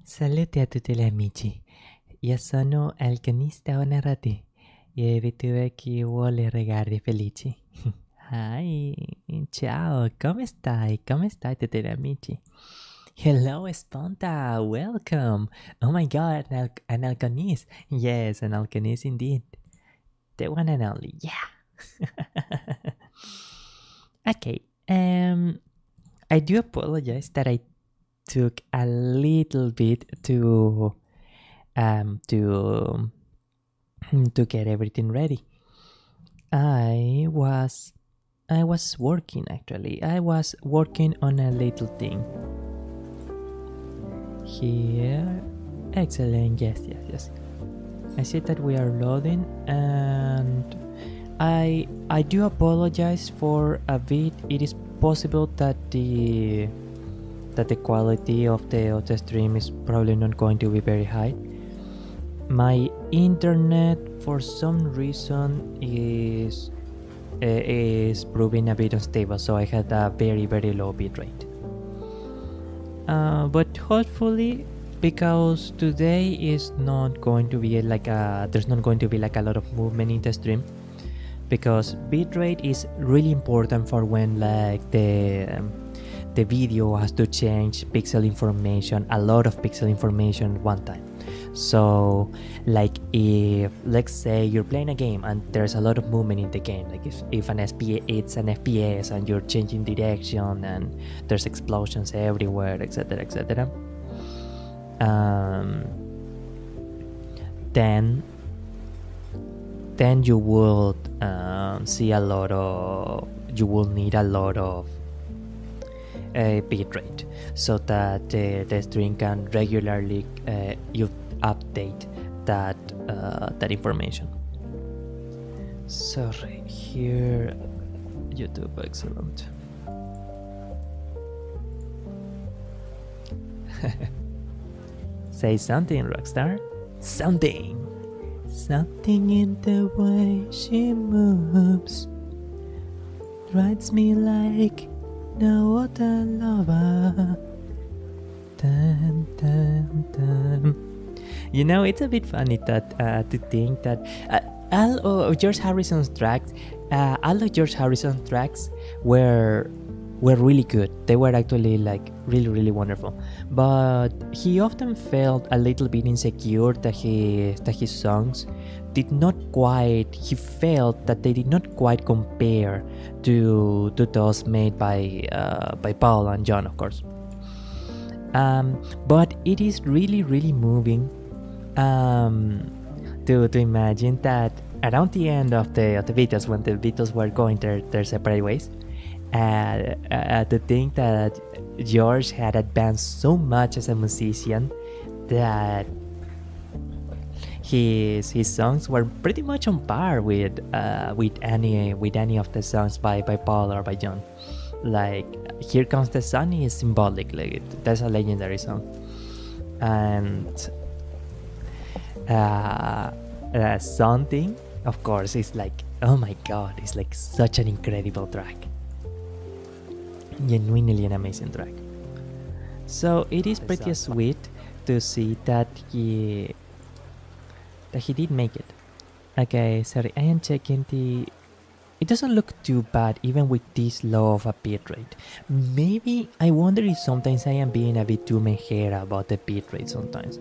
Salute a tutti gli amici, io sono il cronista onorato e Vtuber chi vuole regali felici. Hi, ciao, come stai? Come stai tutti gli amici? Hello Sponta, welcome! Oh my god, an alchemist! Yes, an alchemist indeed. The one and only, yeah! Okay, I do apologize that I took a little bit to get everything ready. I was working actually. I was working on a little thing. Here, excellent. Yes. I see that we are loading, and I do apologize for a bit. It is possible that the quality of the stream is probably not going to be very high. My internet for some reason is proving a bit unstable, so I had a very low bitrate. But hopefully, because today is not going to be there's not going to be like a lot of movement in the stream, because bitrate is really important for when like the video has to change pixel information, a lot of pixel information at one time. So like if let's say you're playing a game and there's a lot of movement in the game, like if an it's an FPS and you're changing direction and there's explosions everywhere, etc. Then you will see a lot of, you will need a lot of bitrate so that the stream can regularly you update that information. Sorry, here YouTube, excellent. Say something, Rockstar. Something in the way she moves drives me like no other lover. Dun, dun, dun. You know, it's a bit funny that to think that all of George Harrison's tracks were really good. They were actually like really wonderful. But he often felt a little bit insecure that his songs did not quite. He felt that they did not quite compare to those made by Paul and John, of course. But it is really moving to imagine that around the end of the Beatles, when the Beatles were going their separate ways, to think that George had advanced so much as a musician that his songs were pretty much on par with any of the songs by Paul or by John. Like Here Comes the Sun is symbolic, like that's a legendary song, and Something, of course, is like, oh my god, it's like such an incredible track, genuinely an amazing track. So it is pretty sweet to see that he did make it. Okay, sorry, I am checking the. It doesn't look too bad even with this low of a bitrate. Maybe I wonder if sometimes I am being a bit too mejera about the bitrate sometimes,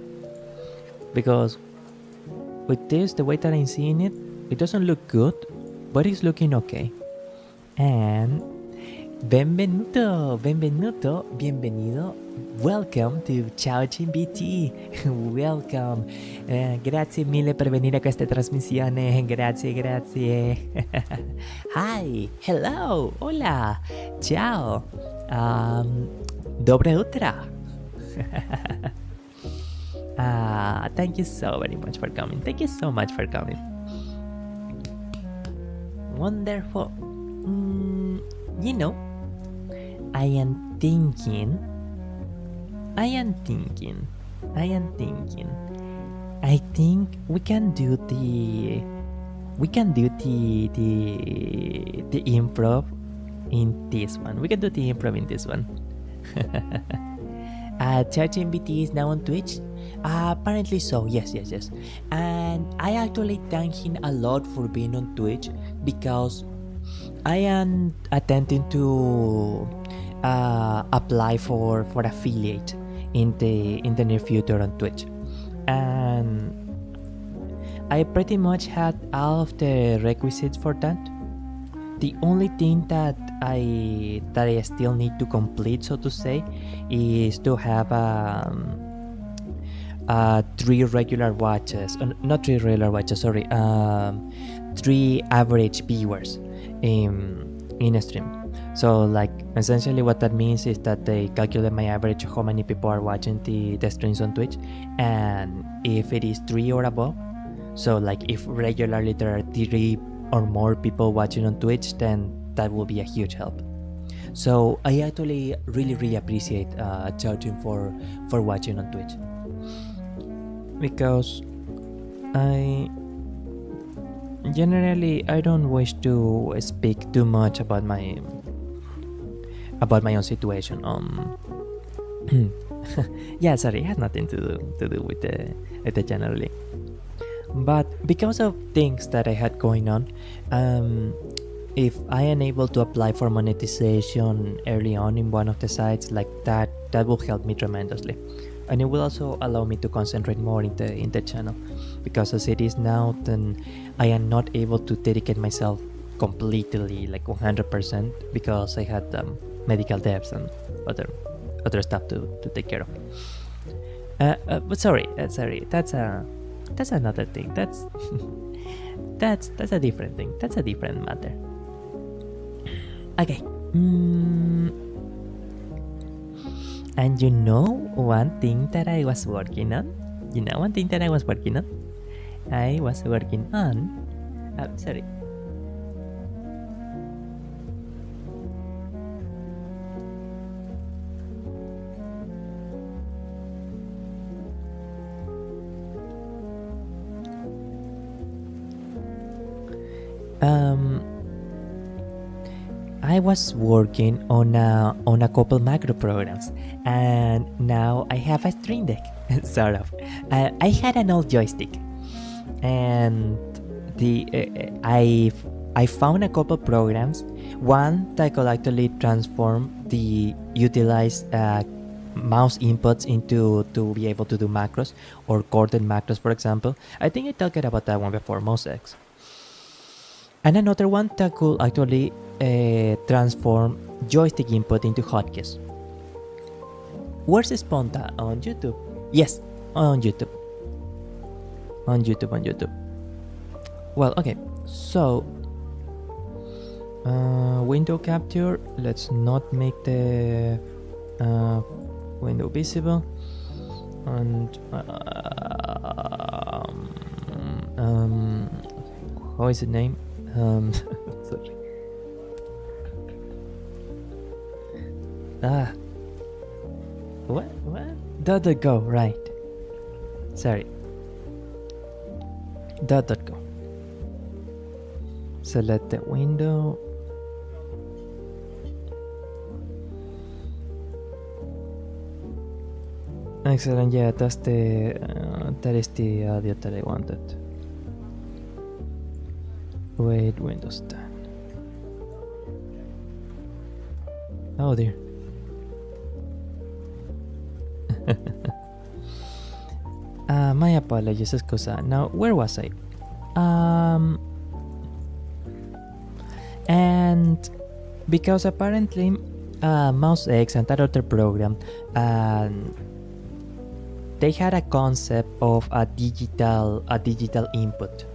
because with this, the way that I'm seeing it, it doesn't look good, but it's looking okay. And benvenuto, bienvenido, welcome to Ciao BT. Welcome, grazie mille per venire a questa trasmissione, grazie. Hi, hello, hola, ciao, dobre utra. Thank you so very much for coming. Thank you so much for coming. Wonderful. You know, I am thinking. I think we can do the improv in this one. ChatGPT is now on Twitch. Apparently so, yes. And I actually thank him a lot for being on Twitch because I am attempting to apply for affiliate in the near future on Twitch, and I pretty much had all of the requisites for that. The only thing that I still need to complete, so to say, is to have 3 regular watches, not 3 regular watches, sorry, 3 average viewers in a stream. So like essentially what that means is that they calculate my average, how many people are watching the streams on Twitch, and if it is 3 or above, so like if regularly there are 3 or more people watching on Twitch, then that will be a huge help. So I actually really appreciate charging for watching on Twitch, because I don't wish to speak too much about my own situation. Yeah, sorry, it has nothing to do with the generally. But because of things that I had going on, if I am able to apply for monetization early on in one of the sites, like that will help me tremendously. And it will also allow me to concentrate more in the channel, because as it is now, then I am not able to dedicate myself completely, like 100%, because I had medical debts and other stuff to take care of. But sorry, that's another thing. That's a different thing. That's a different matter. Okay. And you know one thing that I was working on? I was working on... sorry. I was working on a couple macro programs, and now I have a Stream Deck, sort of. I had an old joystick, and I found a couple programs. One that could actually transform the utilized mouse inputs to be able to do macros, or corded macros, for example. I think I talked about that one before, Mouse X. And another one that could actually transform joystick input into hotkeys. Where's Sponta? On YouTube? Yes, on YouTube. On YouTube. Well, okay. So, window capture. Let's not make the window visible. And how is the name? Sorry. What? .go, right. Sorry. .go. Select the window. Excellent, yeah, that's that is the audio that I wanted. Wait, Windows 10. Oh dear. My apologies, scusa. Now, where was I? And because apparently Mouse X and that other program, they had a concept of a digital input,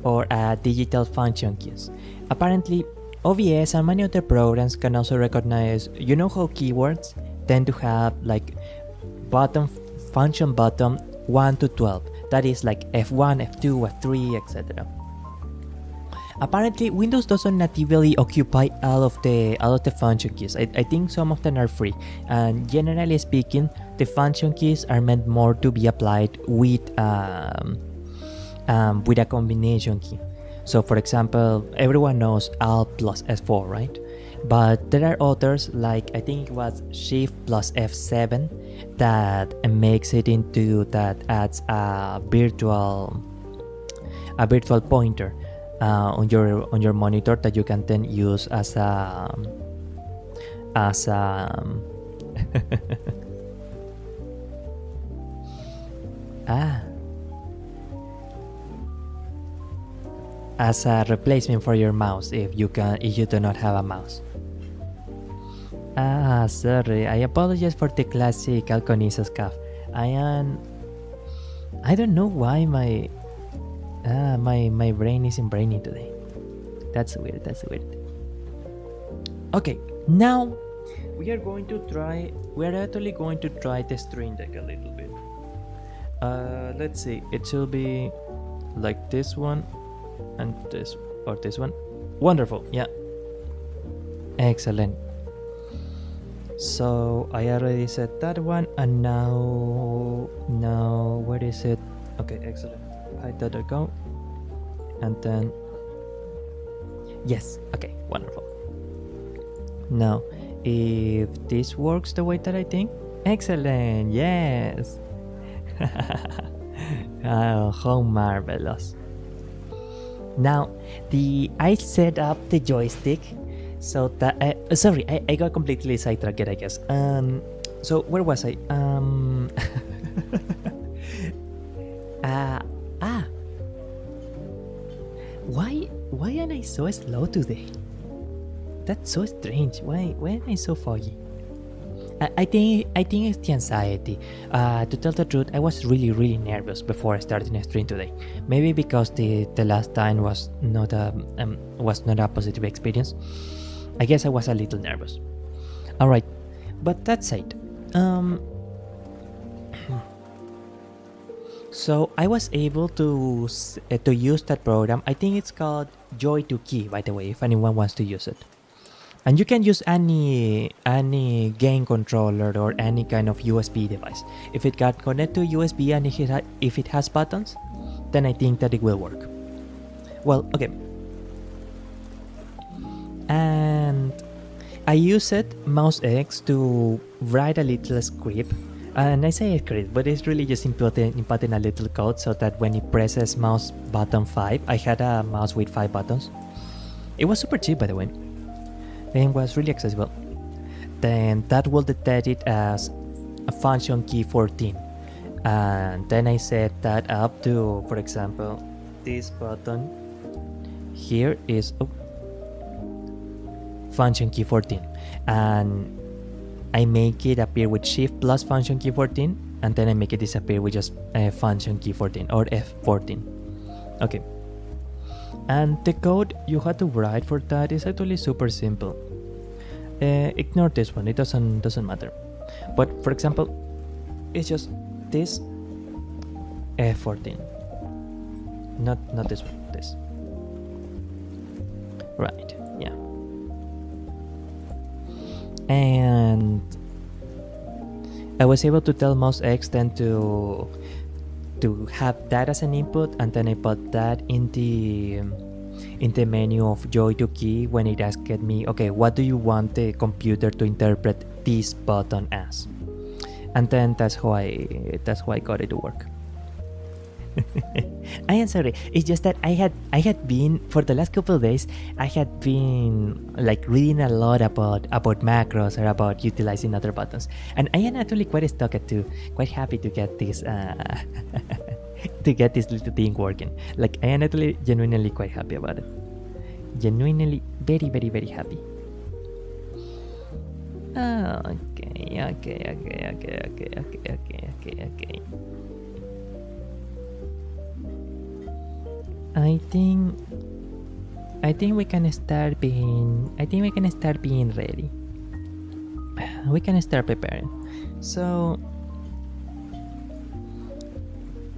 or a digital function keys. Apparently, OBS and many other programs can also recognize, you know how keywords tend to have like function bottom 1 to 12. That is like F1, F2, F3, etc. Apparently, Windows doesn't natively occupy all of the function keys. I think some of them are free, and generally speaking, the function keys are meant more to be applied with a combination key. So, for example, everyone knows Alt plus S4, right? But there are others, like I think it was Shift plus F7, that makes it into, that adds a virtual pointer on your monitor that you can then use as a as a replacement for your mouse if you do not have a mouse. Sorry, I apologize for the classic Alconisus cough. I don't know why my brain isn't braining today. That's weird. Okay, now we are actually going to try the string deck a little bit. Let's see, it should be like this one and this, or this one. Wonderful, yeah. Excellent. So I already set that one, and now where is it? Okay, excellent. Python.go, and then yes, okay, wonderful. Now if this works the way that I think, excellent, yes. Oh, how marvelous. Now I set up the joystick so that sorry, I got completely sidetracked, I guess. So where was I? Why am I so slow today? That's so strange. Why am I so foggy? I think it's the anxiety. To tell the truth, I was really nervous before starting a stream today. Maybe because the last time was not a positive experience. I guess I was a little nervous. All right, but that's it. So I was able to use that program. I think it's called Joy2Key, by the way, if anyone wants to use it. And you can use any game controller or any kind of USB device. If it got connected to USB and if it has buttons, then I think that it will work. Well, okay. And I use it, mouse X, to write a little script. And I say script, but it's really just inputting a little code so that when it presses mouse button 5, I had a mouse with 5 buttons. It was super cheap, by the way. And was really accessible. Then that will detect it as a function key 14. And then I set that up to, for example, this button here is function key 14. And I make it appear with shift plus function key 14, and then I make it disappear with just function key 14 or F14. Okay. And the code you have to write for that is actually super simple. Ignore this one, it doesn't matter. But for example, it's just this F14. Not this one, this. Right, yeah. And I was able to tell mouse X then to have that as an input, and then I put that in the menu of Joy2Key when it asked me, okay, what do you want the computer to interpret this button as? And then that's how I got it to work. I am sorry, it's just that I had been, for the last couple of days, I had been like reading a lot about macros or about utilizing other buttons, and I am actually quite quite happy to get this to get this little thing working. Like, I am actually genuinely quite happy about it. Genuinely very happy. Okay. I think we can start being ready. We can start preparing. So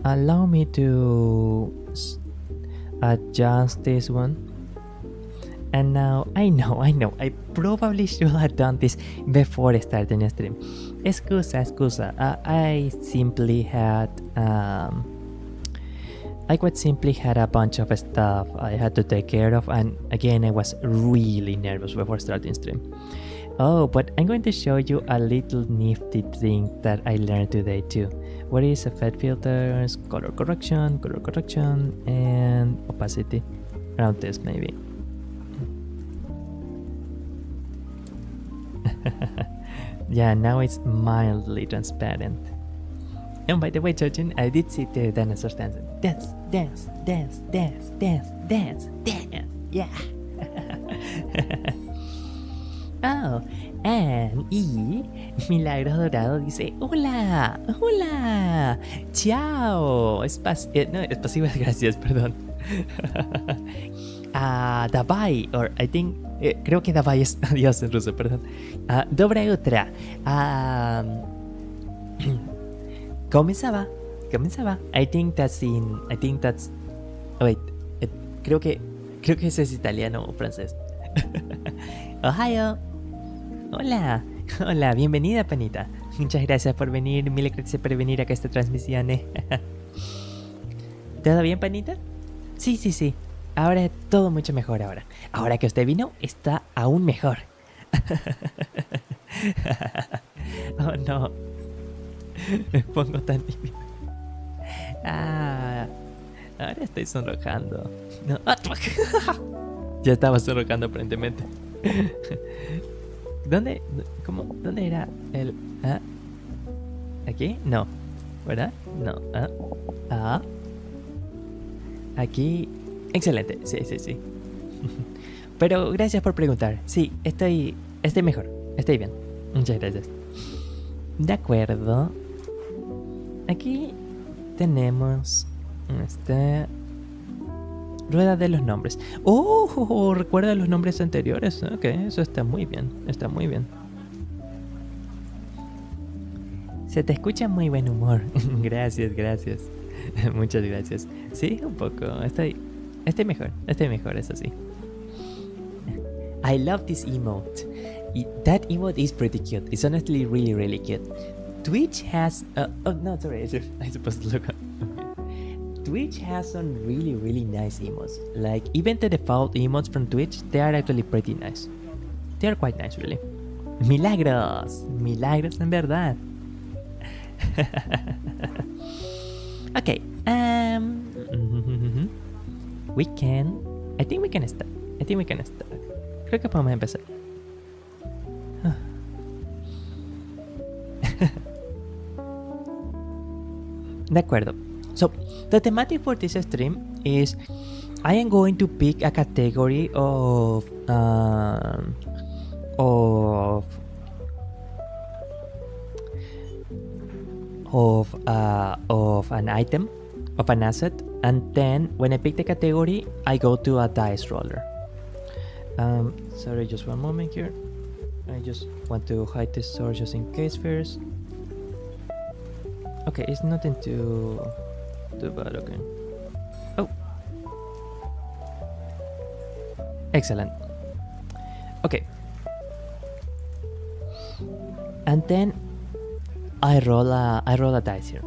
allow me to adjust this one. And now I know I probably should have done this before starting a stream. Scusa. I simply had I quite simply had a bunch of stuff I had to take care of, and again I was really nervous before starting stream. Oh, but I'm going to show you a little nifty thing that I learned today too. What is effect filters, color correction, and opacity. Around this maybe. Yeah, now it's mildly transparent. And by the way, Chojin, I did see the dinosaurs dancing. Dance, dance, dance, dance, dance, dance, dance, yeah. Oh, y Milagros Dorado dice, hola, hola, chao, no, espasivas, gracias, perdón. Давай, or I think, creo que давай es adiós en ruso, perdón. Доброе утро. Comenzaba. I think that's, wait, creo que eso es italiano o francés. Ohio. Hola, bienvenida, panita. Muchas gracias por venir, mil gracias por venir a esta transmisión. ¿Todo bien, panita? Sí. Ahora es todo mucho mejor ahora. Ahora que usted vino, está aún mejor. Oh, no. Me pongo tan tímido. Ahora estoy sonrojando. No. Ya estaba sonrojando aparentemente. ¿Dónde era el... ¿Aquí? No. ¿Verdad? No. Aquí... Excelente. Sí. Pero gracias por preguntar. Sí, estoy mejor. Estoy bien. Muchas gracias. De acuerdo. Aquí tenemos rueda de los nombres. Oh, recuerda los nombres anteriores. Ok, eso está muy bien. Se te escucha muy buen humor. Gracias. Muchas gracias. Sí, un poco. Estoy mejor, eso sí. I love this emote. That emote is pretty cute. It's honestly really cute. Twitch has... oh, no, sorry. I supposed to look up. Twitch has some really nice emotes. Like, even the default emotes from Twitch, they are actually pretty nice. They are quite nice, really. Milagros en verdad. Okay. I think we can start. Creo que podemos empezar. De acuerdo. So, the thematic for this stream is I am going to pick a category of an item, of an asset, and then when I pick the category, I go to a dice roller. Sorry, just one moment here. I just want to hide this source just in case first. Okay, it's nothing too bad, okay. Oh. Excellent. Okay. And then I roll a dice here.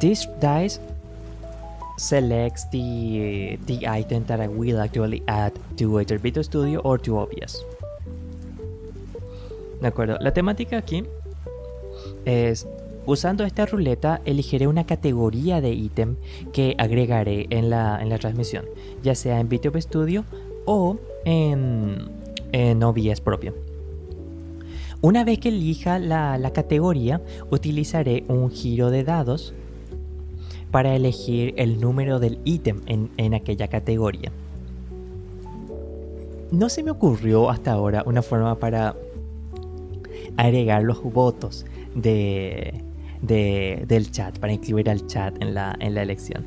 This dice selects the item that I will actually add to either Visual Studio or to OBS. De acuerdo, la temática aquí es, usando esta ruleta elegiré una categoría de ítem que agregaré en la transmisión, ya sea en Vtuber Studio o en OBS propio. Una vez que elija la categoría, utilizaré un giro de dados para elegir el número del ítem en aquella categoría. No se me ocurrió hasta ahora una forma para agregar los votos del chat, para incluir al chat en la elección.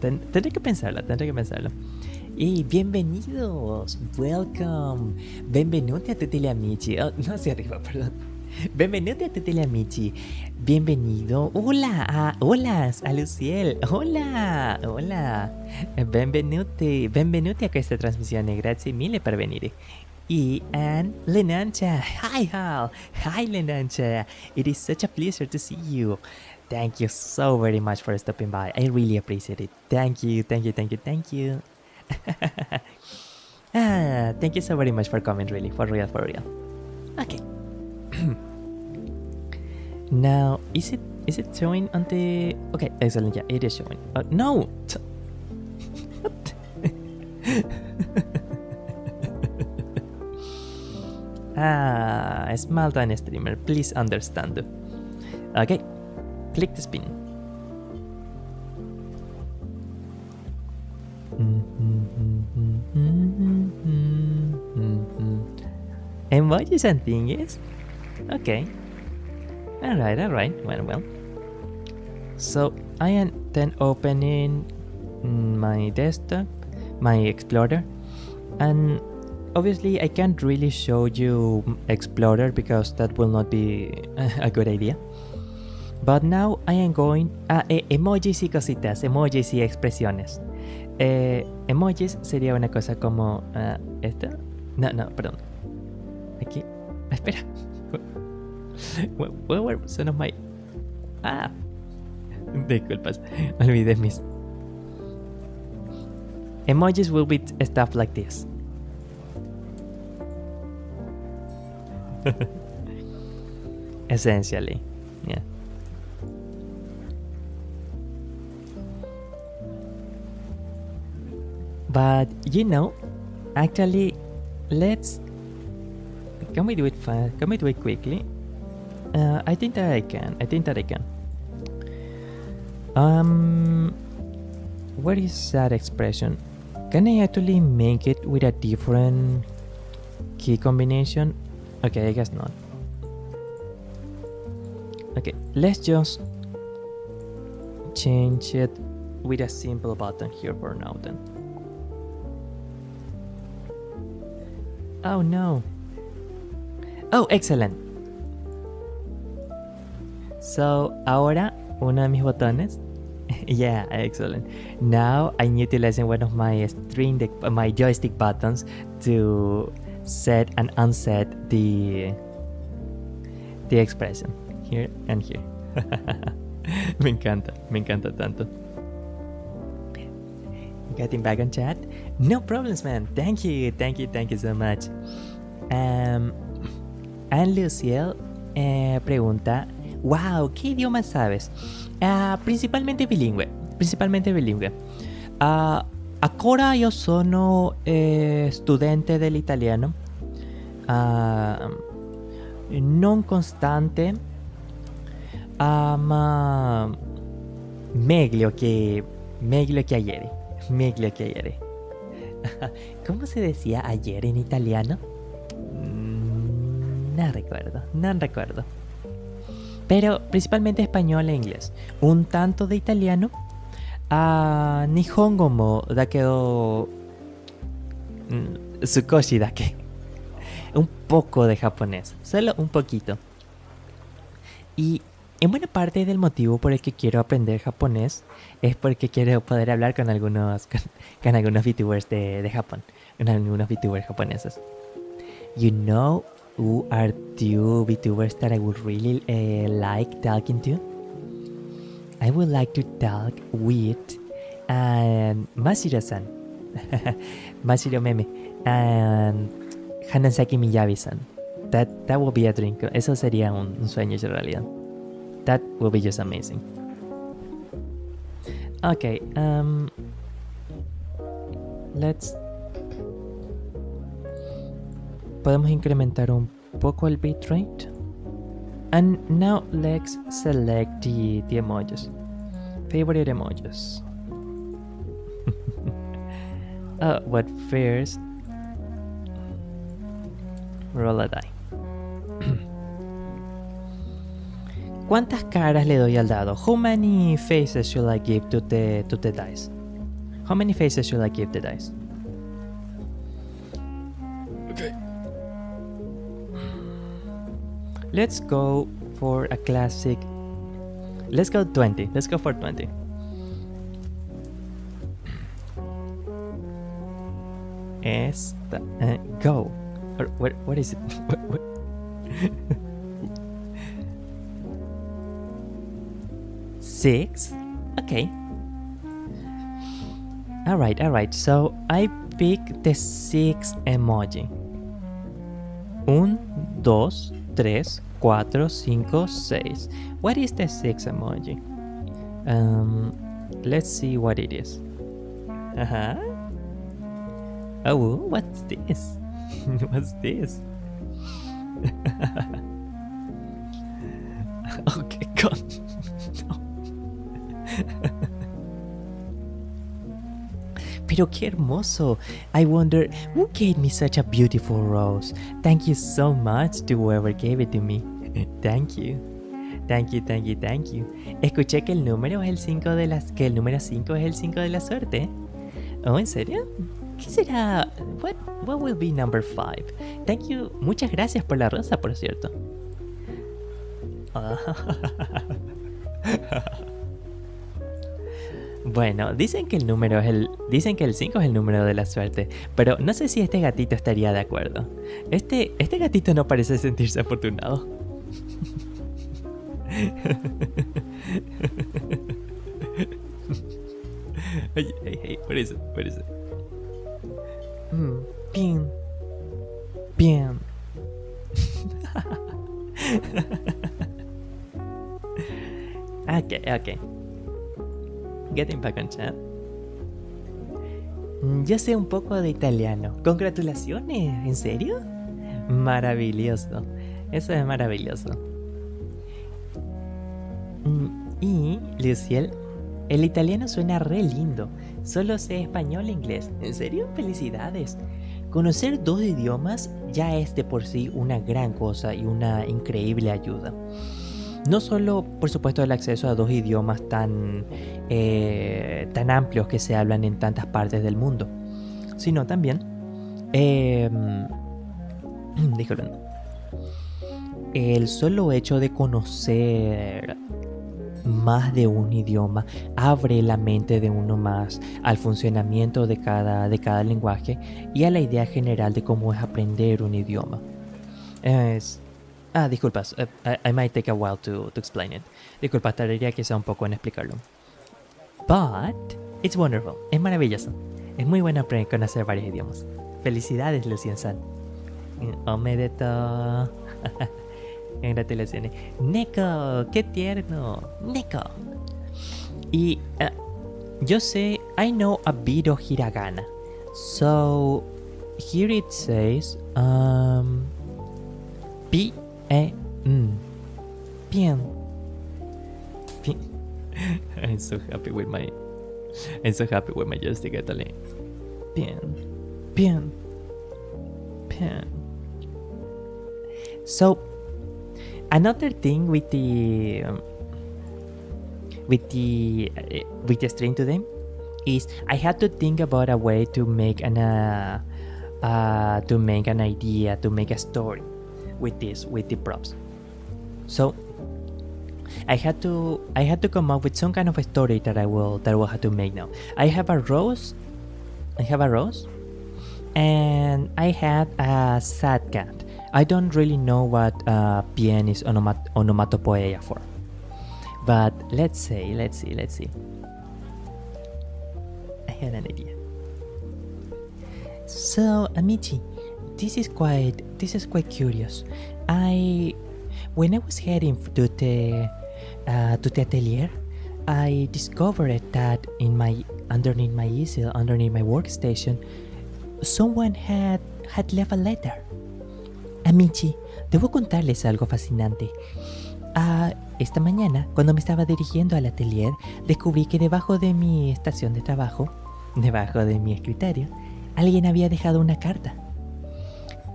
Tendré que pensarlo. Y bienvenidos, welcome, benvenuti a tutti gli amici. Oh, no hacia arriba, perdón. Benvenuti a tutti gli amici. Bienvenido. Hola a Luciel. Hola. Benvenuti a questa trasmissione. Grazie mille per venire. E and Lenancha. Hi, Hal. Hi, Lenancha. It is such a pleasure to see you. Thank you so very much for stopping by. I really appreciate it. Thank you, thank you, thank you, thank you. Thank you so very much for coming, really. For real, for real. Okay. Now, is it showing on the... Okay, excellent. Yeah, it is showing. No! What? Small time streamer, please understand. Okay, click the spin. Emojis and thingies? Okay. Alright. Well. So I am then opening my desktop, my Explorer, and obviously I can't really show you Explorer because that will not be a good idea. But now I am going a emojis y cositas, emojis y expresiones. Emojis sería una cosa como esta. No, perdón. Aquí. Espera. Where were some of my... Disculpas. Olvidé mis... Emojis will be stuff like this. Essentially, yeah. But actually, can we do it fast? Can we do it quickly? I think that I can. What is that expression? Can I actually make it with a different key combination? Okay, I guess not. Okay, let's just change it with a simple button here for now then. Oh no. Oh, excellent. So, ahora uno de mis botones. Yeah, excellent. Now I'm utilizing one of my my joystick buttons to set and unset the expression here and here. me encanta tanto. Getting back on chat? No problems, man. Thank you so much. And Luciel pregunta, wow, ¿qué idioma sabes? Principalmente bilingüe. Ancora io sono studente dell'italiano, non costante, ma meglio che ayer. ¿Cómo se decía ayer en italiano? No recuerdo. Pero principalmente español e inglés. Un tanto de italiano. Nihongo mo dakedo sukoshi dake. Un poco de japonés. Solo un poquito. Y en buena parte del motivo por el que quiero aprender japonés es porque quiero poder hablar con algunos VTubers de Japón. Con algunos VTubers japoneses. You know who are two VTubers that I would really like talking to? I would like to talk with Mashiro-san, Mashiro Meme, and Hanasaki Miyabi-san. That would be a dream. Eso sería un sueño en realidad. That will be just amazing. Okay, podemos incrementar un poco el bitrate. And now let's select the emojis. Favorite emojis. But first, roll a die. ¿Cuántas caras le doy al dado? How many faces should I give to the dice? How many faces should I give the dice? Okay. Let's go for a classic. Let's go 20. Let's go for 20. Go. Or what is it? What? 6? Okay. Alright. So I pick the 6 emoji. 1, 2, 3, 4, 5, 6. What is the 6 emoji? Let's see what it is. Oh, what's this? What's this? Okay, God. No. Pero qué hermoso. I wonder who gave me such a beautiful rose. Thank you so much to whoever gave it to me. Thank you. Escuché que el número es el 5 de las que el número 5 es el 5 de la suerte. Oh, ¿en serio? ¿Qué será? What will be number 5? Thank you. Muchas gracias por la rosa, por cierto. Bueno, dicen que el 5 es el número de la suerte, pero no sé si este gatito estaría de acuerdo. Este gatito no parece sentirse afortunado. Hey, what is it? Bien. Okay. Getting back on chat. Yo sé un poco de italiano. ¡Congratulaciones! ¿En serio? Maravilloso. Eso es maravilloso. Y, Luciel, el italiano suena re lindo. Solo sé español e inglés. ¿En serio? ¡Felicidades! Conocer 2 idiomas ya es de por sí una gran cosa y una increíble ayuda. No solo, por supuesto, el acceso a 2 idiomas tan amplios que se hablan en tantas partes del mundo, sino también, disculpen, el solo hecho de conocer más de un idioma abre la mente de uno más al funcionamiento de cada lenguaje y a la idea general de cómo es aprender un idioma. Disculpas, I might take a while to explain it. Disculpas, tardaría quizá un poco en explicarlo. But it's wonderful, es maravilloso. Es muy bueno aprender a conocer varios idiomas. Felicidades, Lucien-san. Omedeto. Congratulaciones. Neko, qué tierno. Neko. Y yo sé, I know a bit of hiragana. So here it says Bien. I'm so happy with my joystick Italy. Bien. So another thing with the stream today is I had to think about a way to make an idea, to make a story with the props. So I had to come up with some kind of a story that I will have to make now. I have a rose, and I had a sad cat. I don't really know what bien is onomatopoeia for, but let's see. I had an idea. So Amici, this is quite curious. When I was heading to the atelier, I discovered that underneath my easel, underneath my workstation, someone had left a letter. Amici, debo contarles algo fascinante. Esta mañana, cuando me estaba dirigiendo al atelier, descubrí que debajo de mi estación de trabajo, debajo de mi escritorio, alguien había dejado una carta.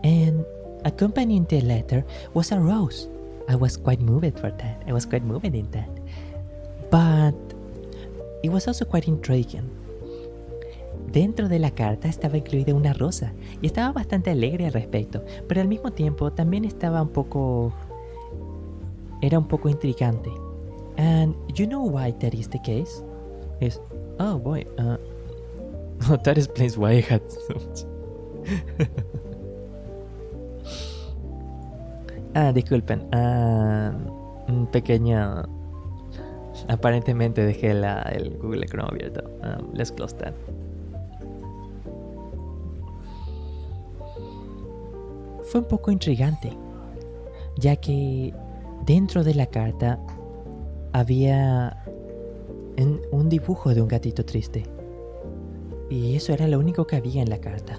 And accompanying the letter was a rose. I was quite moved for that. I was quite moved in that. But it was also quite intriguing. Dentro de la carta estaba incluida una rosa y estaba bastante alegre al respecto, pero al mismo tiempo también era un poco intrigante. And you know why that is the case? Oh boy, that explains why I had so much. Disculpen. Un pequeño... Aparentemente dejé el Google Chrome abierto. Let's close that. Fue un poco intrigante, ya que dentro de la carta había un dibujo de un gatito triste. Y eso era lo único que había en la carta.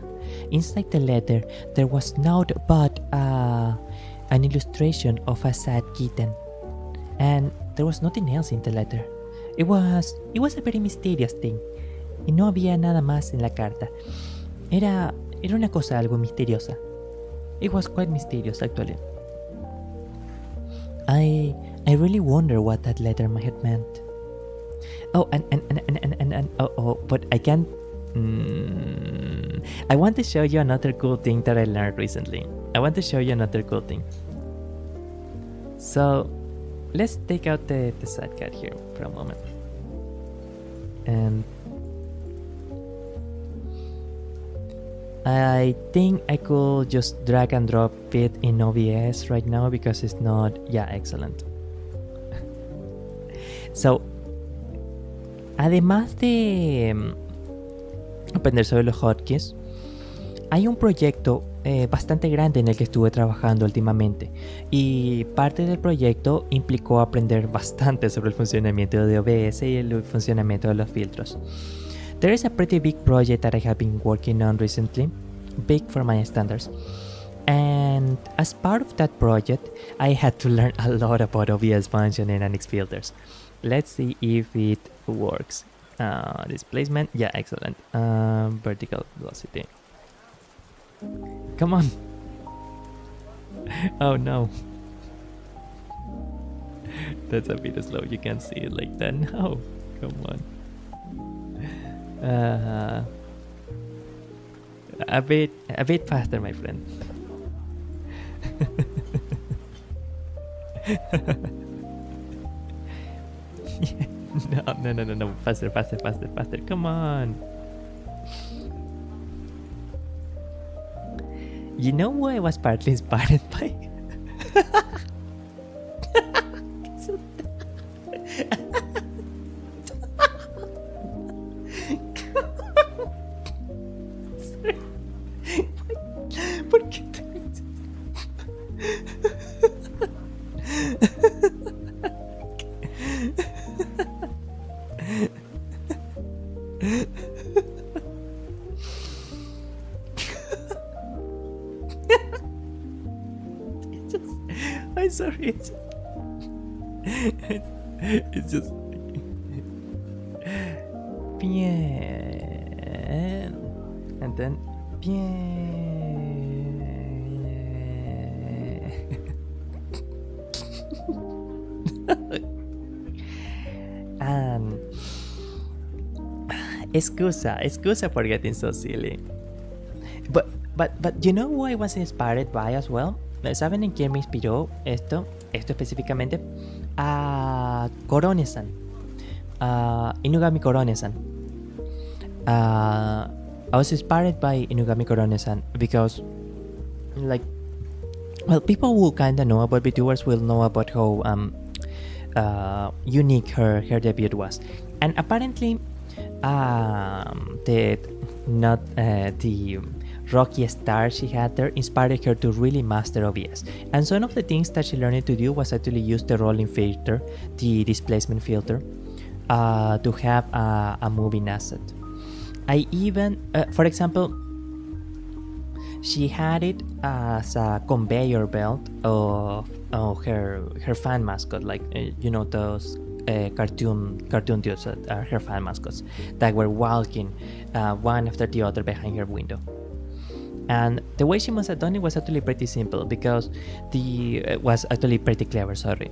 Inside the letter, there was not but an illustration of a sad kitten. And there was nothing else in the letter. It was a very mysterious thing. Y no había nada más en la carta. Era una cosa algo misteriosa. It was quite mysterious, actually. I really wonder what that letter might have meant. Oh, and but I can't. I want to show you another cool thing that I learned recently. So, let's take out the side cut here for a moment. And I think I could just drag and drop it in OBS right now because it's not... Yeah, excellent. So, además de aprender sobre los hotkeys, hay un proyecto bastante grande en el que estuve trabajando últimamente, y parte del proyecto implicó aprender bastante sobre el funcionamiento de OBS y el funcionamiento de los filtros. There is a pretty big project that I have been working on recently, big for my standards, and as part of that project I had to learn a lot about OBS functioning and its filters. Let's see if it works. Displacement, yeah, excellent. Vertical velocity. Come on. Oh no. That's a bit slow, you can't see it like that. No, come on. A bit faster, my friend. No, faster, come on. You know what I was partly inspired by? ¿Por qué te... I'm sorry, it's just bien, and then bien. Excusa for getting so silly. But you know who I was inspired by as well? ¿Saben en quién me inspiró esto específicamente? A Korone-san, Inugami Korone-san. I was inspired by Inugami Korone-san because, like, well, people who kinda know about Vtubers will know about how unique her debut was, and apparently the rocky star she had there inspired her to really master OBS. And some of the things that she learned to do was actually use the rolling filter, the displacement filter, to have a moving asset. I even, for example, she had it as a conveyor belt of her fan mascot, like you know, those cartoon dudes that are her fan mascots that were walking one after the other behind her window. And the way she must have done it was actually pretty simple, because was actually pretty clever, sorry.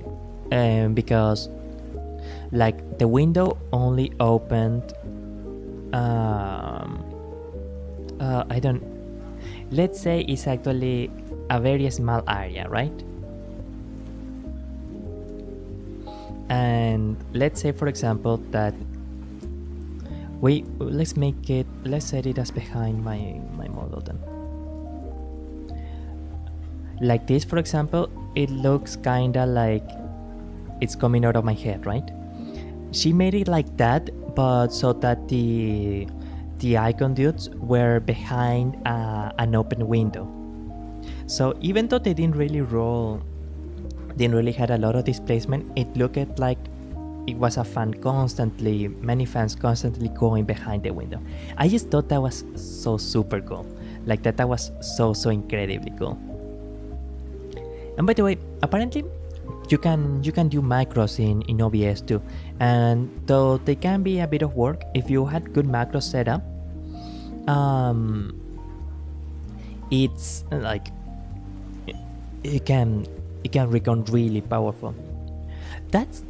Because, like, the window only opened, let's say it's actually a very small area, right? And let's say, for example, that let's set it as behind my model then. Like this, for example, it looks kinda like it's coming out of my head, right? She made it like that, but so that the icon dudes were behind an open window. So even though they didn't really had a lot of displacement, it looked like it was a fan constantly, many fans constantly going behind the window. I just thought that was so super cool. Like that was so incredibly cool. And by the way, apparently you can do macros in OBS too. And though they can be a bit of work, if you had good macros set up, it's like it can become really powerful. That's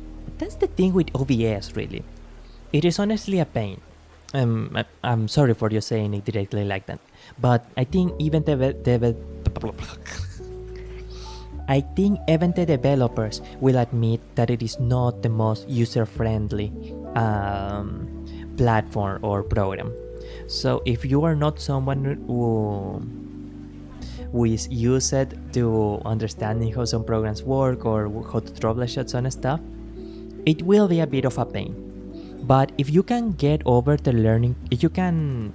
the thing with OBS, really. It is honestly a pain. I'm sorry for you saying it directly like that, but I think even the developers will admit that it is not the most user-friendly platform or program. So if you are not someone who is used to understanding how some programs work or how to troubleshoot some stuff, it will be a bit of a pain. But if you can get over the learning, if you can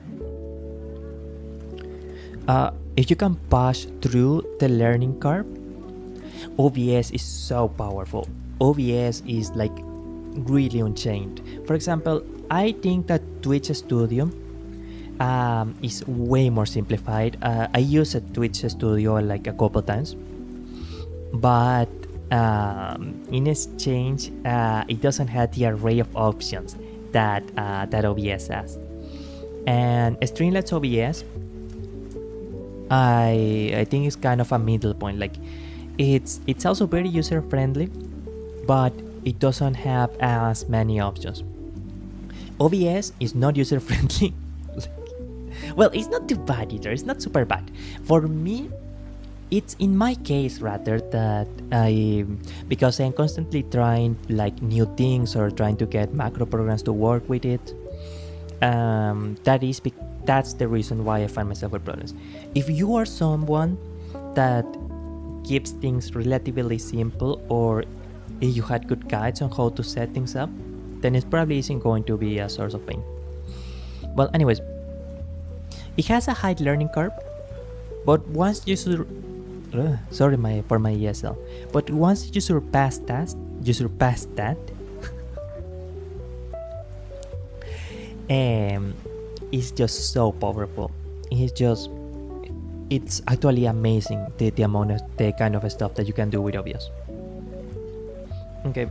push through the learning curve, OBS is so powerful. OBS is like really unchained. For example, I think that Twitch Studio is way more simplified. I use a Twitch Studio like a couple times, but in exchange, it doesn't have the array of options that OBS has. And Streamlabs OBS, I think it's kind of a middle point. Like it's also very user friendly, but it doesn't have as many options. OBS is not user friendly. Well, it's not too bad either. It's not super bad. For me, it's in my case rather that because I'm constantly trying like new things or trying to get macro programs to work with it. That's the reason why I find myself with problems. If you are someone that keeps things relatively simple, or if you had good guides on how to set things up, then it probably isn't going to be a source of pain. Well, anyways, it has a high learning curve, but once you sorry for my ESL, but once you surpass that, it's just so powerful. It's actually amazing the amount of the kind of stuff that you can do with OBS. Okay,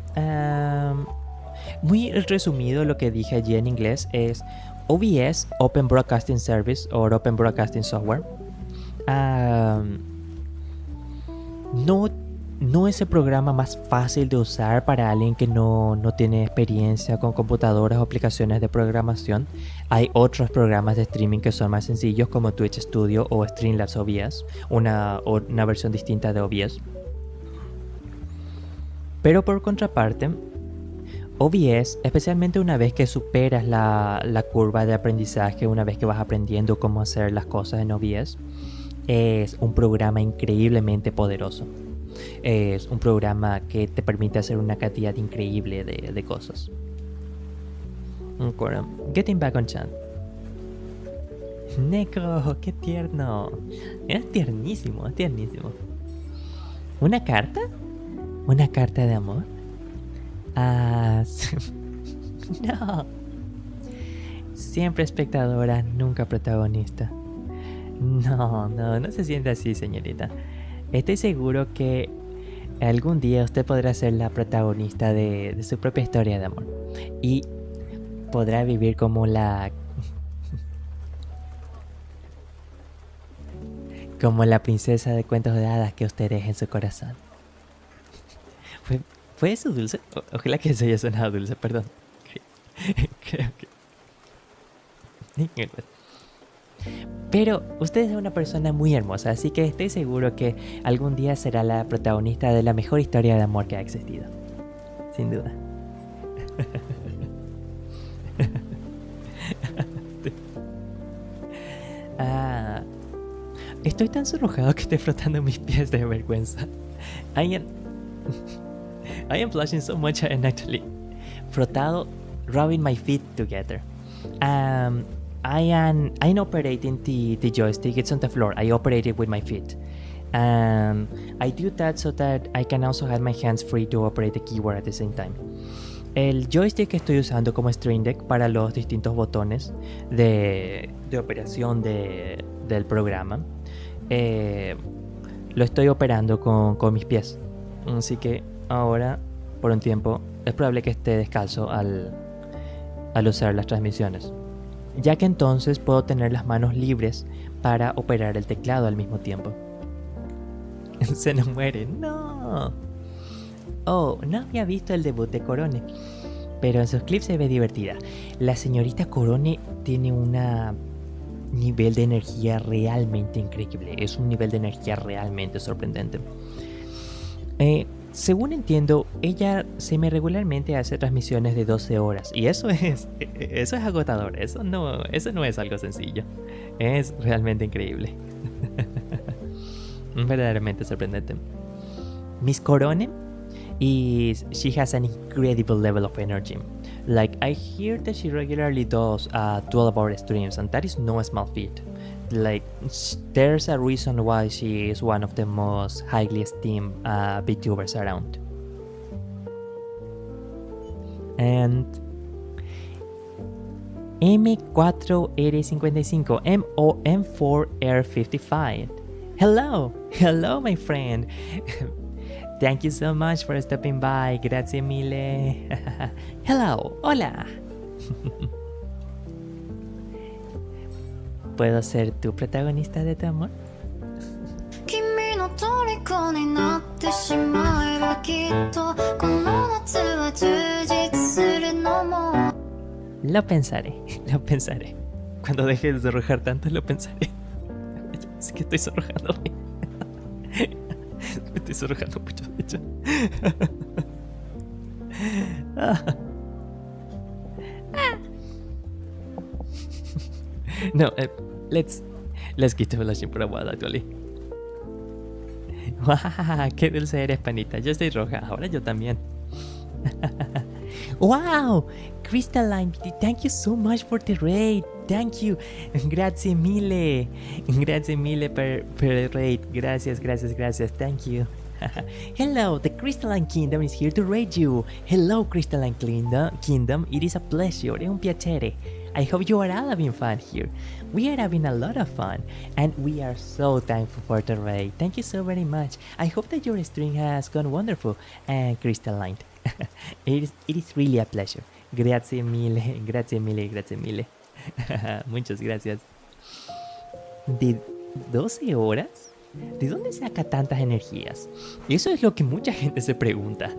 muy resumido lo que dije allí en inglés es OBS, Open Broadcasting Service or Open Broadcasting Software. No es el programa más fácil de usar para alguien que no tiene experiencia con computadoras o aplicaciones de programación. Hay otros programas de streaming que son más sencillos, como Twitch Studio o Streamlabs OBS, una versión distinta de OBS. Pero por contraparte, OBS, especialmente una vez que superas la curva de aprendizaje, una vez que vas aprendiendo cómo hacer las cosas en OBS, es un programa increíblemente poderoso. Es un programa que te permite hacer una cantidad increíble de cosas. Getting back on chat. Neko, qué tierno. Es tiernísimo, es tiernísimo. ¿Una carta? ¿Una carta de amor? No. Siempre espectadora, nunca protagonista. No se siente así, señorita. Estoy seguro que algún día usted podrá ser la protagonista de su propia historia de amor. Y podrá vivir como la princesa de cuentos de hadas que usted es en su corazón. ¿Fue eso dulce? Ojalá que eso haya sonado dulce, perdón. Creo que... Pero usted es una persona muy hermosa, así que estoy seguro que algún día será la protagonista de la mejor historia de amor que ha existido. Sin duda. Estoy tan sonrojado que estoy frotando mis pies de vergüenza. I am blushing so much and actually frotado, rubbing my feet together. I'm operating the joystick. It's on the floor. I operate it with my feet. I do that so that I can also have my hands free to operate the keyboard at the same time. El joystick que estoy usando como Stream Deck para los distintos botones de operación del programa, lo estoy operando con mis pies. Así que ahora, por un tiempo, es probable que esté descalzo al usar las transmisiones, ya que entonces puedo tener las manos libres para operar el teclado al mismo tiempo. Se nos muere, no. Oh, no había visto el debut de Corone, pero en sus clips se ve divertida. La señorita Corone tiene un nivel de energía realmente increíble. Es un nivel de energía realmente sorprendente. Según entiendo, ella semi-regularmente hace transmisiones de 12 horas. Y eso es agotador. Eso no es algo sencillo. Es realmente increíble. Verdaderamente sorprendente. Miss Corone she has an incredible level of energy. Like, I hear that she regularly does 12-hour streams, and that is no small feat. Like, there's a reason why she is one of the most highly esteemed Vtubers around. And M4R55, M4R55. Hello, my friend. Thank you so much for stopping by. Grazie mille. Hello, hola. ¿Puedo ser tu protagonista de tu amor? Lo pensaré. Cuando deje de sonrojar tanto, lo pensaré. Es que estoy sonrojándome. Me estoy sonrojando mucho, de hecho. No, let's keep the blushing for a while, actually. ¡Wow! ¡Qué dulce eres, panita! Yo estoy roja, ahora yo también. ¡Wow! Crystalline, thank you so much for the raid. Thank you. Grazie mille. Grazie mille per el raid. Gracias. Thank you. Hello, the Crystalline Kingdom is here to raid you. Hello, Crystalline Kingdom. It is a pleasure. È un piacere. I hope you are all having fun here. We are having a lot of fun, and we are so thankful for the raid. Thank you so very much. I hope that your stream has gone wonderful and Crystalline. It is really a pleasure. Grazie mille. Muchas gracias. ¿De 12 horas? ¿De dónde saca tantas energías? Eso es lo que mucha gente se pregunta.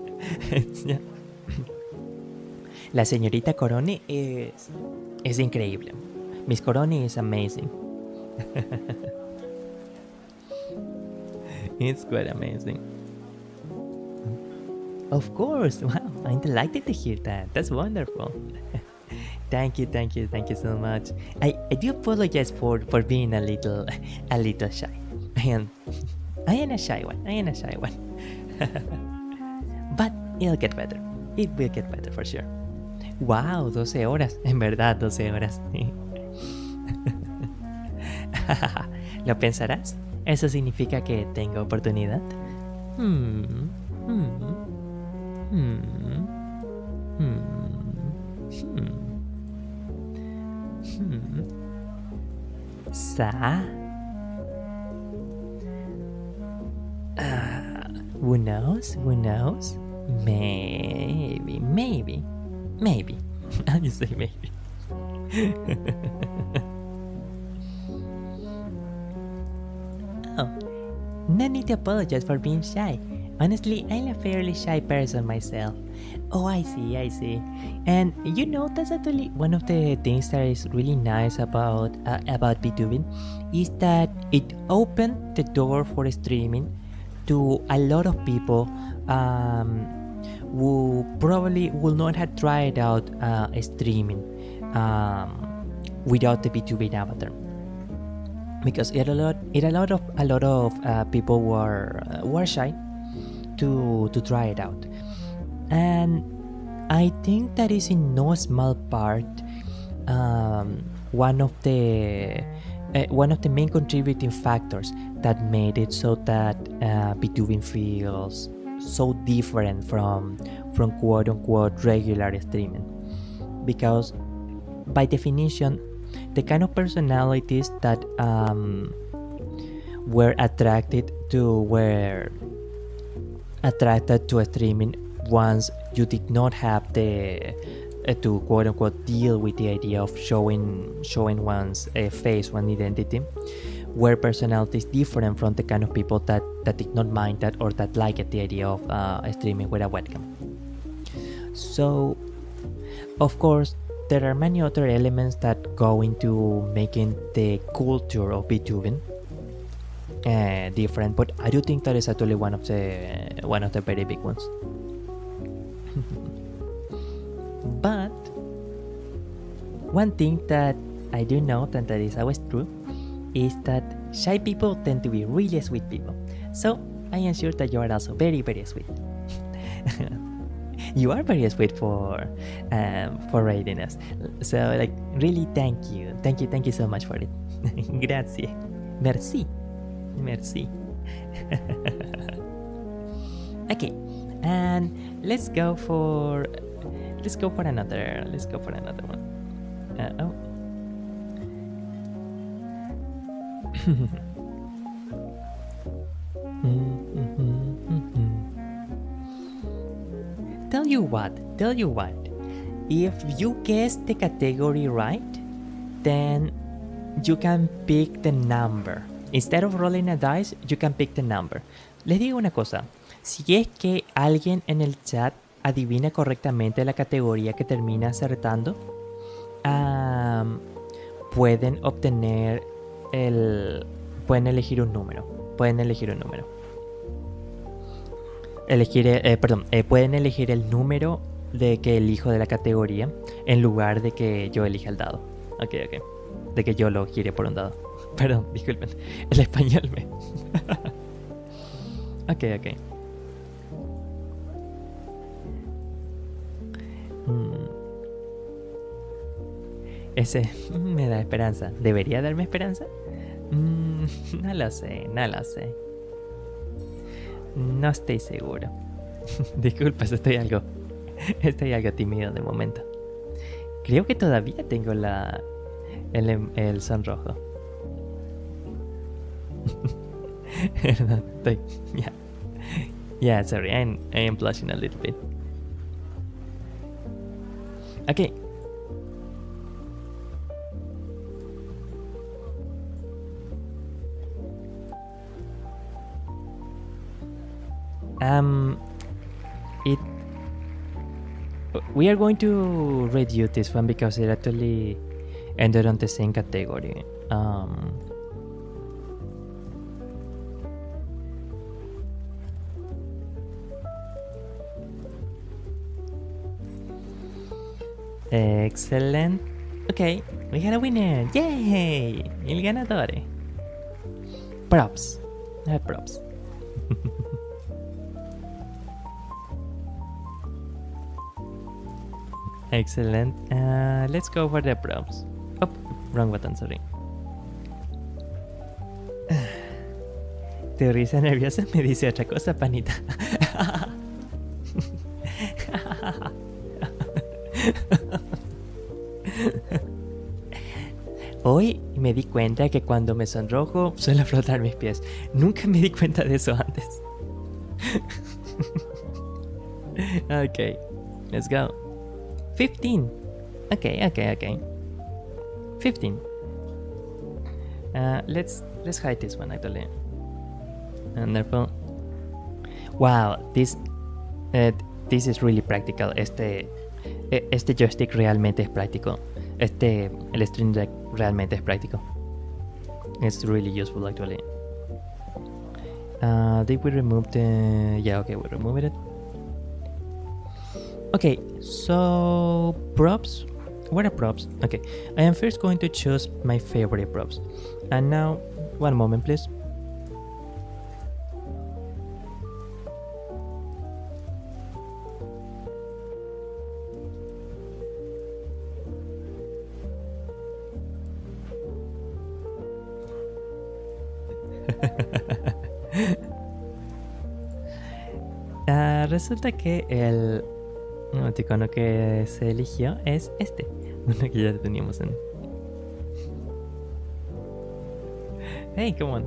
La señorita Corone es increíble. Miss Corone is amazing. It's quite amazing. Of course. Wow, I'm delighted to hear that. That's wonderful. Thank you so much. I do apologize for being a little shy. I am a shy one. But it'll get better. It will get better for sure. Wow, 12 horas. En verdad, 12 horas. ¿Lo pensarás? ¿Eso significa que tengo oportunidad? Sa? Who knows? Maybe. I'll just say maybe. Oh, no need to apologize for being shy. Honestly, I'm a fairly shy person myself. Oh, I see. And you know, that's actually one of the things that is really nice about Vtubing, is that it opened the door for streaming to a lot of people who probably would not have tried out streaming without the Vtubing avatar. because a lot of people were shy to try it out, and I think that is in no small part one of the main contributing factors that made it so that Vtuber feels so different from quote unquote regular streaming, because by definition the kind of personalities that were attracted to streaming once you did not have the to quote unquote deal with the idea of showing one's face, one identity, were personalities different from the kind of people that did not mind that or that liked the idea of streaming with a webcam. So of course there are many other elements that go into making the culture of VTubing different, but I do think that is actually one of the very big ones. But one thing that I do know and that is always true is that shy people tend to be really sweet people. So I am sure that you are also very, very sweet. You are very sweet for rating us. So like really thank you so much for it. Grazie. Merci. Okay, and let's go for another one. Tell you what, if you guess the category right, then you can pick the number. Instead of rolling a dice, you can pick the number. Les digo una cosa, si es que alguien en el chat adivina correctamente la categoría que termina acertando, pueden elegir un número. Pueden elegir el número de que elijo de la categoría en lugar de que yo elija el dado. Ok. De que yo lo gire por un dado. Perdón, disculpen. El español me... Ok. Ese me da esperanza. ¿Debería darme esperanza? No lo sé. No estoy seguro. Disculpas, estoy algo tímido de momento. Creo que todavía tengo el sonrojo. Yeah, sorry, I am blushing a little bit. Okay. We are going to reduce this one because it actually ended on the same category. Excellent. Okay, we got a winner. Yay! Il ganatore. Props. Props. Excellent. Let's go for the props. Oh, wrong button, sorry. Tu risa nerviosa me dice otra cosa, panita. Hoy me di cuenta que cuando me sonrojo suelo frotar mis pies. Nunca me di cuenta de eso antes. Okay, let's go. 15. Okay. 15. Let's hide this one actually. Wonderful. Wow, this is really practical. Este joystick realmente es práctico. El Stream Deck realmente es práctico. It's really useful actually. Did we remove the... Yeah, okay, we removed it. Okay, so props what are props? Okay, I am first going to choose my favorite props. And now, one moment please. Resulta que el emoticono que se eligió es este, uno que ya teníamos en... Hey, come on.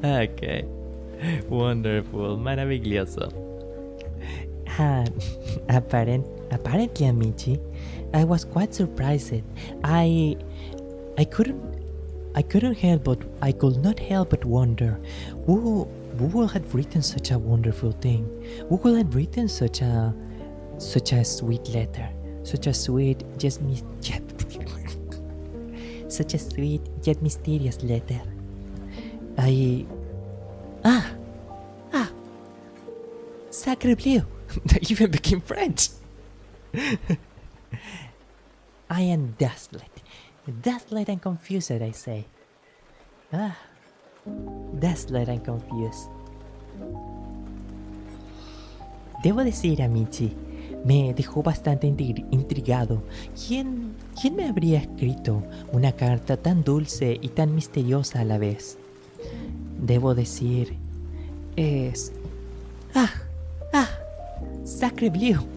Okay, wonderful, maravilloso. Apparently, Amici, I was quite surprised. I could not help but wonder who had written such a wonderful thing. Who could have written such a sweet letter, such a sweet such a sweet yet mysterious letter. Sacre bleu! They even became friends. I am dazzled and confused, I say. Dazzled and confused. Debo decir, Amici, me dejó bastante intrigado. ¿Quién me habría escrito una carta tan dulce y tan misteriosa a la vez? Debo decir, es... Sacre bleu,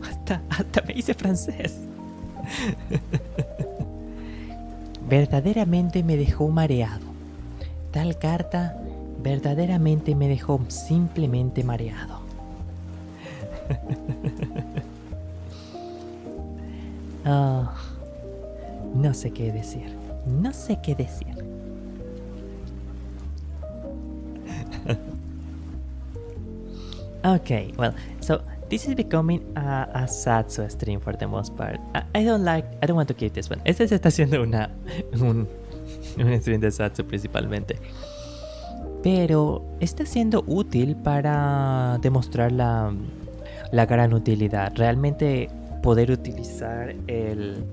hasta me hice francés. Verdaderamente me dejó mareado. Tal carta verdaderamente me dejó simplemente mareado. No sé qué decir. Okay, well, so this is becoming a Zatsu stream for the most part. I don't want to keep this one. Este se está haciendo un stream de Zatsu principalmente. Pero está siendo útil para demostrar la gran utilidad. Realmente poder utilizar el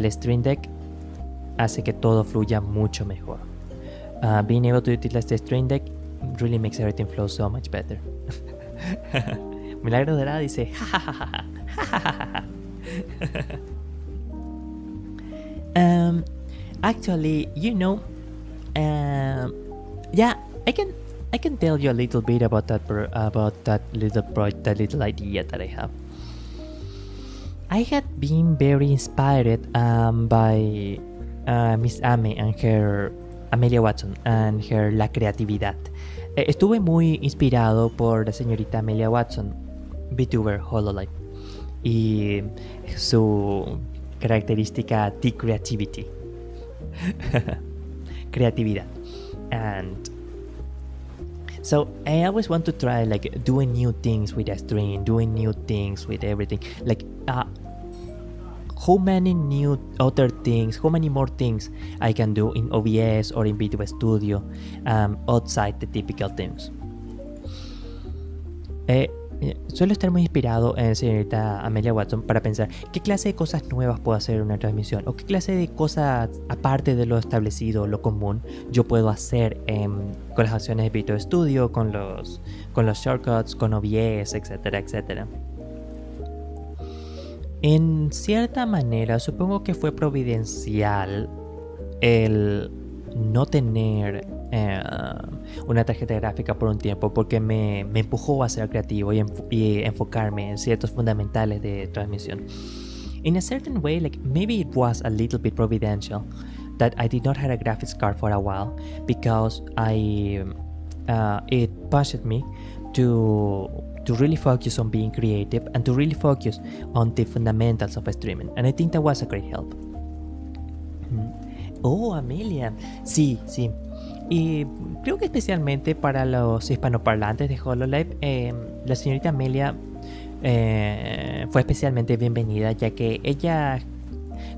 Stream Deck hace que todo fluya mucho mejor. Being able to utilize the Stream Deck really makes everything flow so much better. Milagro Dorada dice actually, yeah, I can tell you a little bit about that little idea that I have. I had been very inspired by Miss Ame and her Amelia Watson and her La Creatividad. Estuve muy inspirado por la señorita Amelia Watson, Vtuber Hololive, y su característica de creativity. Creatividad. And so I always want to try like doing new things with a stream, doing new things with everything. Like how many more things I can do in OBS or in Vtuber Studio outside the typical things. Suelo estar muy inspirado en señorita Amelia Watson para pensar qué clase de cosas nuevas puedo hacer en una transmisión o qué clase de cosas aparte de lo establecido, lo común, yo puedo hacer con las acciones de Vtuber Studio, con los shortcuts, con OBS, etcétera, etcétera. En cierta manera, supongo que fue providencial el no tener una tarjeta gráfica por un tiempo, porque me empujó a ser creativo y enfocarme en ciertos fundamentales de transmisión. In a certain way, like maybe it was a little bit providential that I did not have a graphics card for a while, because it pushed me to really focus on being creative and to really focus on the fundamentals of streaming, and I think that was a great help. Oh, Amelia, sí. Y creo que especialmente para los hispanoparlantes de Hololive, la señorita Amelia fue especialmente bienvenida, ya que ella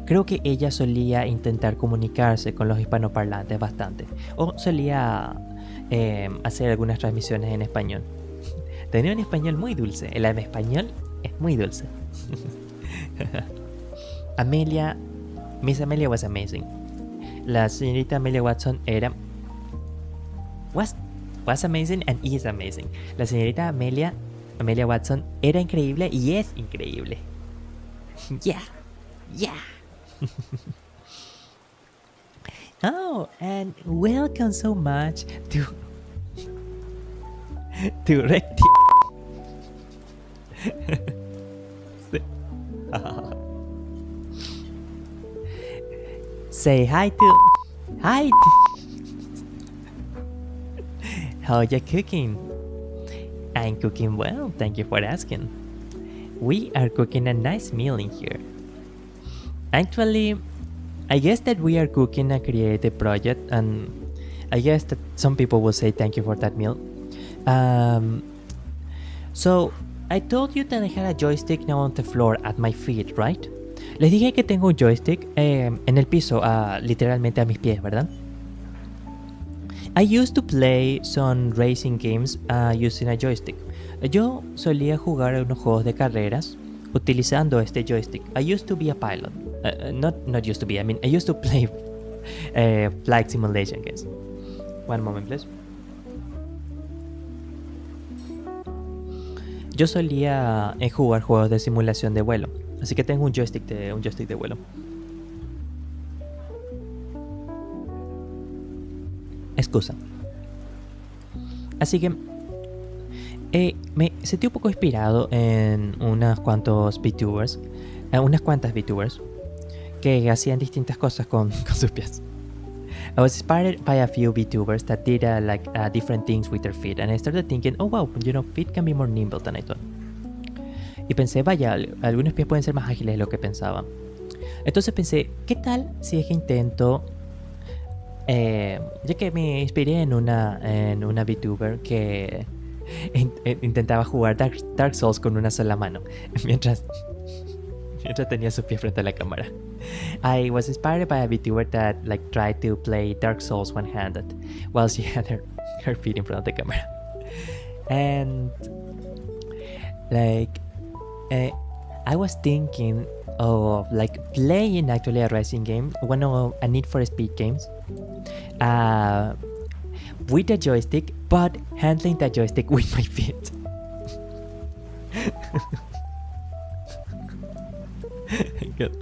creo que ella solía intentar comunicarse con los hispanoparlantes bastante. O solía hacer algunas transmisiones en español. Tenía un español muy dulce. El español es muy dulce. Amelia, Miss Amelia was amazing. La señorita Amelia Watson era... Was amazing and is amazing. La señorita Amelia Watson era increíble y es increíble. Yeah. Oh, and welcome so much to Recti. Say hi. How are you cooking? I'm cooking well, thank you for asking. We are cooking a nice meal in here. Actually, I guess that we are cooking a creative project, and I guess that some people will say thank you for that meal. So, I told you that I had a joystick now on the floor at my feet, right? Les dije que tengo un joystick en el piso, literalmente a mis pies, ¿verdad? I used to play some racing games using a joystick. Yo solía jugar unos juegos de carreras utilizando este joystick. I used to be a pilot. Not used to be, I mean, I used to play flight simulation games. One moment, please. Yo solía jugar juegos de simulación de vuelo. Así que tengo un joystick de vuelo. Excusa. Así que me sentí un poco inspirado en unas cuantas VTubers que hacían distintas cosas con sus pies. I was inspired by a few VTubers that did different things with their feet, and I started thinking, oh wow, feet can be more nimble than I thought. Y pensé, vaya, algunos pies pueden ser más ágiles de lo que pensaba. Entonces pensé, ¿qué tal si es que intento, ya que me inspiré en una VTuber que intentaba jugar Dark Souls con una sola mano, mientras tenía sus pies frente a la cámara. I was inspired by a VTuber that tried to play Dark Souls one-handed while she had her feet in front of the camera. And I was thinking of playing actually a racing game, one of a Need for Speed games, with a joystick, but handling the joystick with my feet. Good.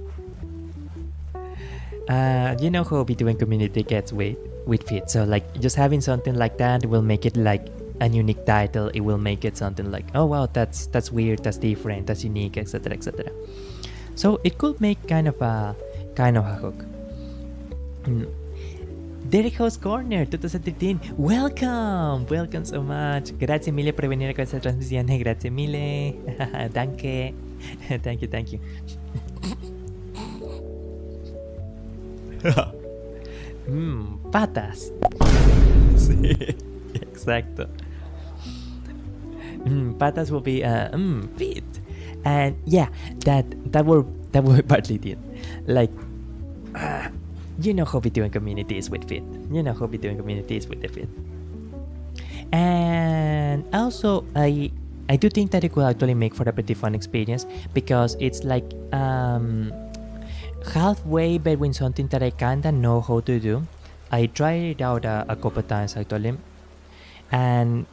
You know how VTubing community gets with feet, so just having something like that will make it a unique title. It will make it something like, oh wow, that's weird, that's different, that's unique, etc, etc. So it could make kind of a hook. Derek House Corner 2013, welcome so much. Grazie mille per venire a questa trasmissione, grazie mille. Danke. Thank you. Patas. Sí, exacto. Patas will be feet. And yeah, that will partly did. You know how VTubing community is with feet. You know how VTubing community is with the feet. And also, I do think that it could actually make for a pretty fun experience, because it's halfway between something that I kinda know how to do. I tried it out a couple times actually, and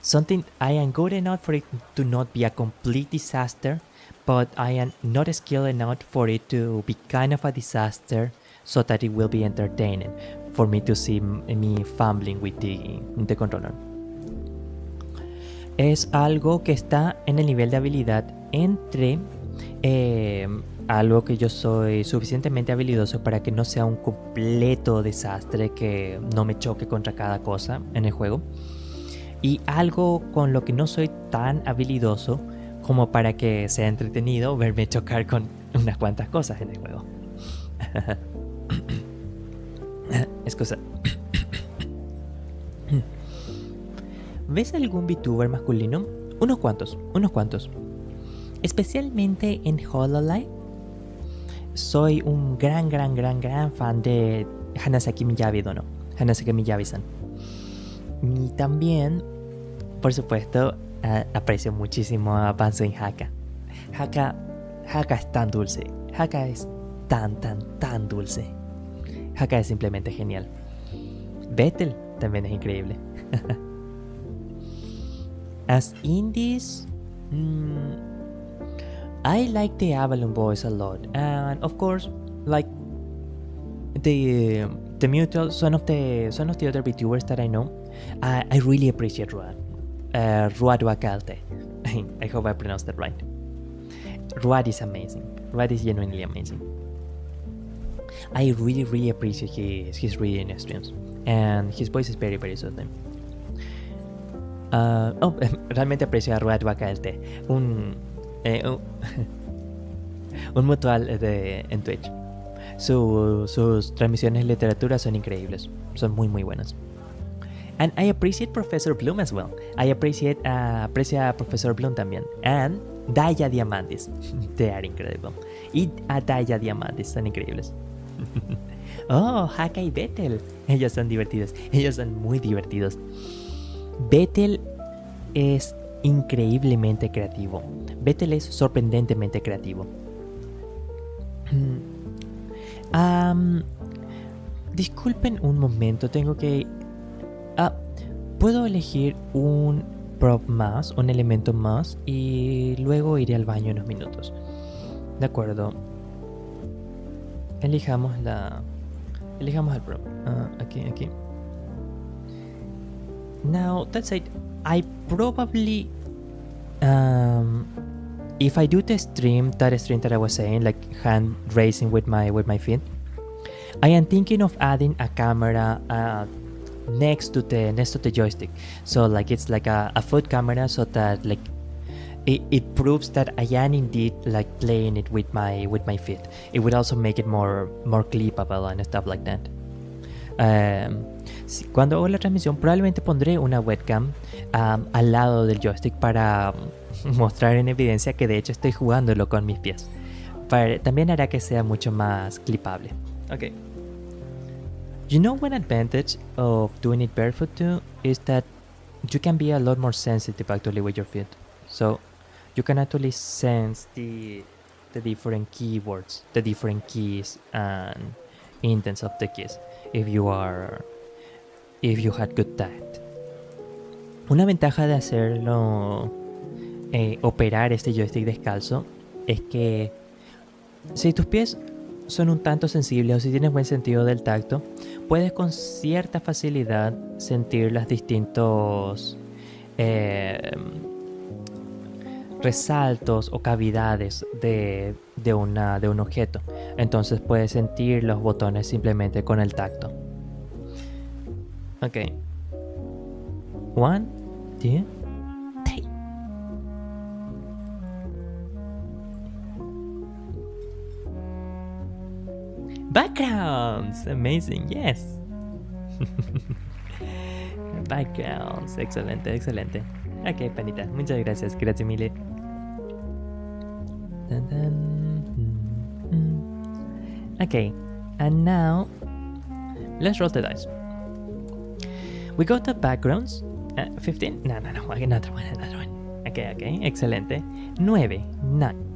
something I am good enough for it to not be a complete disaster, but I am not skilled enough for it to be kind of a disaster, so that it will be entertaining for me to see me fumbling with the controller. Es algo que está en el nivel de habilidad entre algo que yo soy suficientemente habilidoso para que no sea un completo desastre, que no me choque contra cada cosa en el juego, y algo con lo que no soy tan habilidoso como para que sea entretenido verme chocar con unas cuantas cosas en el juego. Excusa. ¿Ves algún VTuber masculino? Unos cuantos. Especialmente en HoloLive. soy un gran fan de Hanasaki Miyabi-dono, Hanasaki Miyabi-san. Y también, por supuesto, aprecio muchísimo a Banzai Haka. Haka es tan dulce. Haka es tan dulce. Haka es simplemente genial. Vettel también es increíble. As indies, I like the Avalon Boys a lot, and of course, like the Mutual, some of the other Vtubers that I know, I really appreciate Ruad. Ruad Wakalte. I hope I pronounced that right. Ruad is amazing. Ruad is genuinely amazing. I really appreciate his reading streams, and his voice is very soothing. Realmente aprecio a Ruad Wakalte, un mutual en Twitch. Sus transmisiones de literatura son increíbles, son muy buenas. And I appreciate Professor Bloom as well. I aprecio a Professor Bloom también. And Daya Diamantis. They are incredible. Y a Daya Diamantis, son increíbles. Oh, Haka y Vettel. Ellos son divertidos. Ellos son muy divertidos. Vettel es increíblemente creativo. Vettel es sorprendentemente creativo. Disculpen un momento, tengo que... ¿puedo elegir un prop más, un elemento más? Y luego iré al baño unos minutos. De acuerdo. Elijamos el prop. Aquí. Now, that's it. I probably... if I do that stream that I was saying, like hand raising with my feet, I am thinking of adding a camera next to the joystick, so like it's like a foot camera, so that like it proves that I am indeed like playing it with my feet. It would also make it more clippable and stuff like that. Cuando hago la transmisión probablemente pondré una webcam al lado del joystick para mostrar en evidencia que de hecho estoy jugándolo con mis pies. También hará que sea mucho más clipable. Okay. You know, one advantage of doing it barefoot too is that you can be a lot more sensitive actually with your feet. So you can actually sense the different keywords, the different keys and intents of the keys if you had good tact. Una ventaja de hacerlo operar este joystick descalzo es que si tus pies son un tanto sensibles o si tienes buen sentido del tacto, puedes con cierta facilidad sentir los distintos resaltos o cavidades de un objeto. Entonces puedes sentir los botones simplemente con el tacto. Ok. 1, 2, 3. Backgrounds! Amazing, yes! Backgrounds, excelente. Ok, panita, muchas gracias, gracias mille. Okay, and now let's roll the dice. We go to backgrounds. 15? No, another one. Okay, excelente. 9, 9.